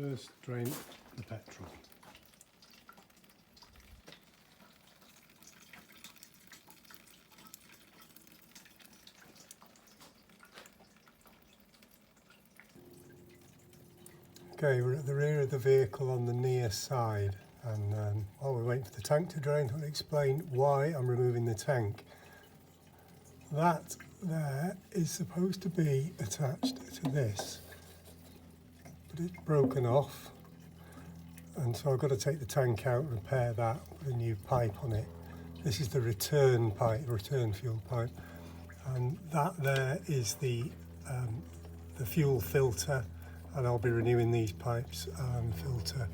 First drain the petrol. Okay, we're at the rear of the vehicle on the near side, and while we're waiting for the tank to drain, I'll explain why I'm removing the tank. That there is supposed to be attached to this, but it's broken off, and so I've got to take the tank out, repair that, put a new pipe on it. This is the return pipe, return fuel pipe, and that there is the fuel filter, and I'll be renewing these pipes and filter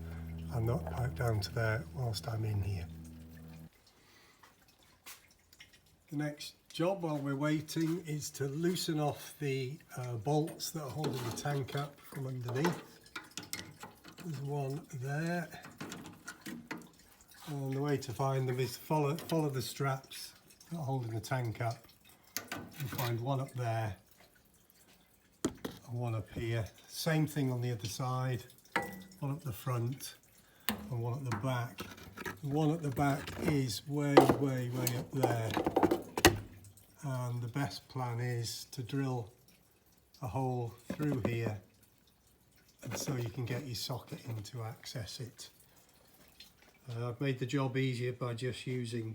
and that pipe down to there whilst I'm in here. The next job while we're waiting is to loosen off the bolts that are holding the tank up from underneath. There's one there, and the way to find them is follow the straps that are holding the tank up. You find one up there and one up here. Same thing on the other side, one up the front and one at the back. The one at the back is way up there, and the best plan is to drill a hole through here, and so you can get your socket in to access it. I've made the job easier by just using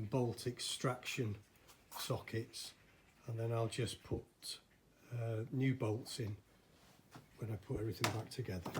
bolt extraction sockets, and then I'll just put new bolts in when I put everything back together.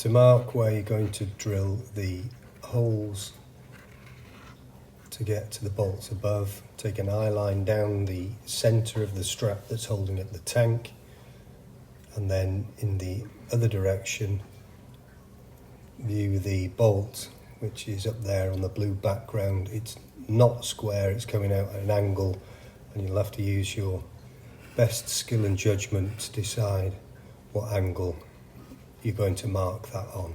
To mark where you're going to drill the holes to get to the bolts above, take an eye line down the centre of the strap that's holding up the tank, and then in the other direction view the bolt, which is up there on the blue background. It's not square, it's coming out at an angle, and you'll have to use your best skill and judgment to decide what angle you're going to mark that on.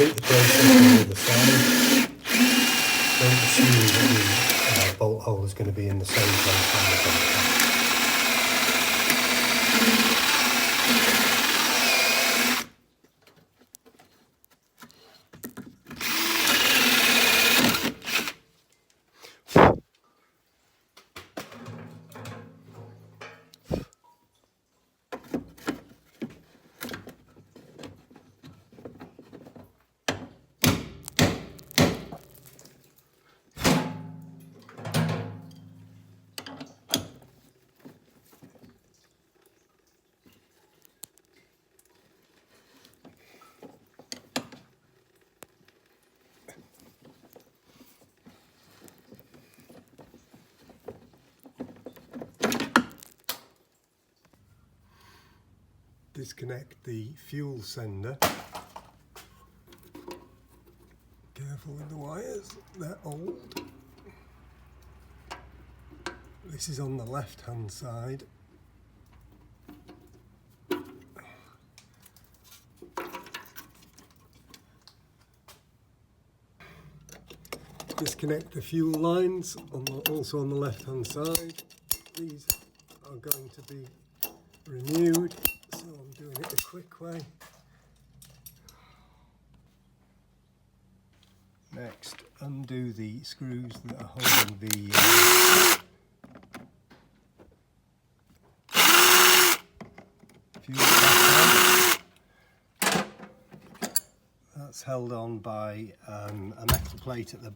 Repeat the process on the other side. Don't assume that the bolt hole is going to be in the same place on the bolt. disconnect the fuel sender. Careful with the wires, they're old. This is on the left hand side. Disconnect the fuel lines, also on the left hand side. These are going to be renewed, so I'm doing it the quick way. Next, undo the screws that are holding the fuel cap on. That's held on by a metal plate at the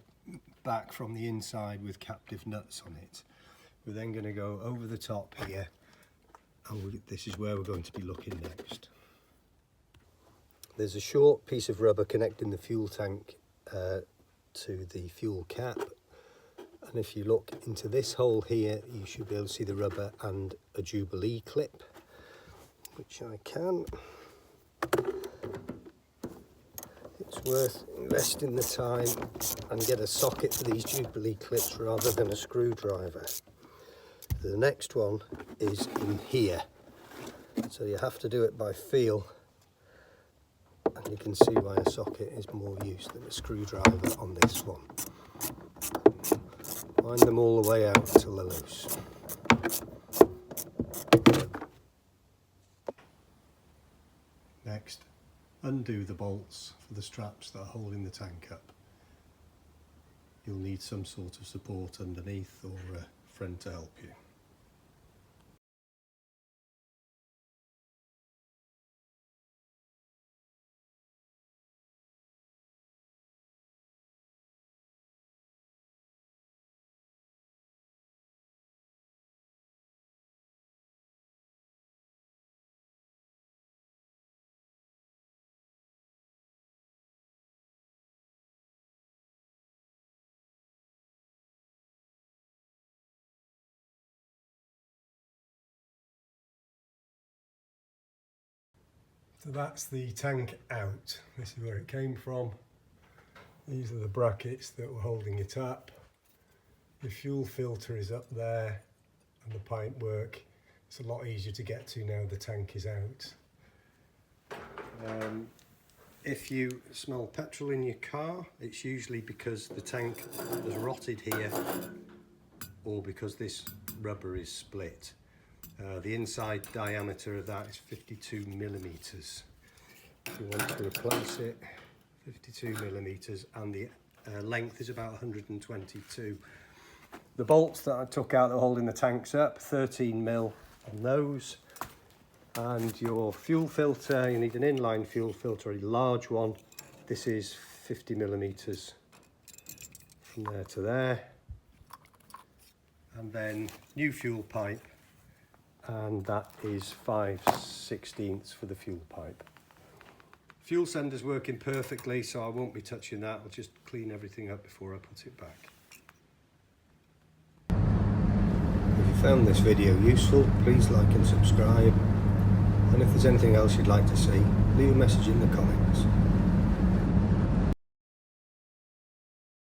back from the inside with captive nuts on it. We're then going to go over the top here, and this is where we're going to be looking next. There's a short piece of rubber connecting the fuel tank to the fuel cap, and if you look into this hole here you should be able to see the rubber and a Jubilee clip, which I can. It's worth investing the time and get a socket for these Jubilee clips rather than a screwdriver. The next one is in here, so you have to do it by feel, and you can see why a socket is more use than a screwdriver on this one. Wind them all the way out until they're loose. Next, undo the bolts for the straps that are holding the tank up. You'll need some sort of support underneath or a friend to help you. So that's the tank out. This is where it came from. These are the brackets that were holding it up. The fuel filter is up there and the pipe work. It's a lot easier to get to now the tank is out. If you smell petrol in your car, it's usually because the tank has rotted here or because this rubber is split. The inside diameter of that is 52 millimeters. If you want to replace it, 52 millimeters, and the length is about 122. The bolts that I took out that are holding the tanks up, 13 mil on those. And your fuel filter, you need an inline fuel filter, a large one. This is 50 millimeters from there to there. And then new fuel pipe, and that is 5/16 for the fuel pipe. Fuel sender's working perfectly, so I won't be touching that. I'll just clean everything up before I put it back. If you found this video useful, please like and subscribe. And if there's anything else you'd like to see, leave a message in the comments.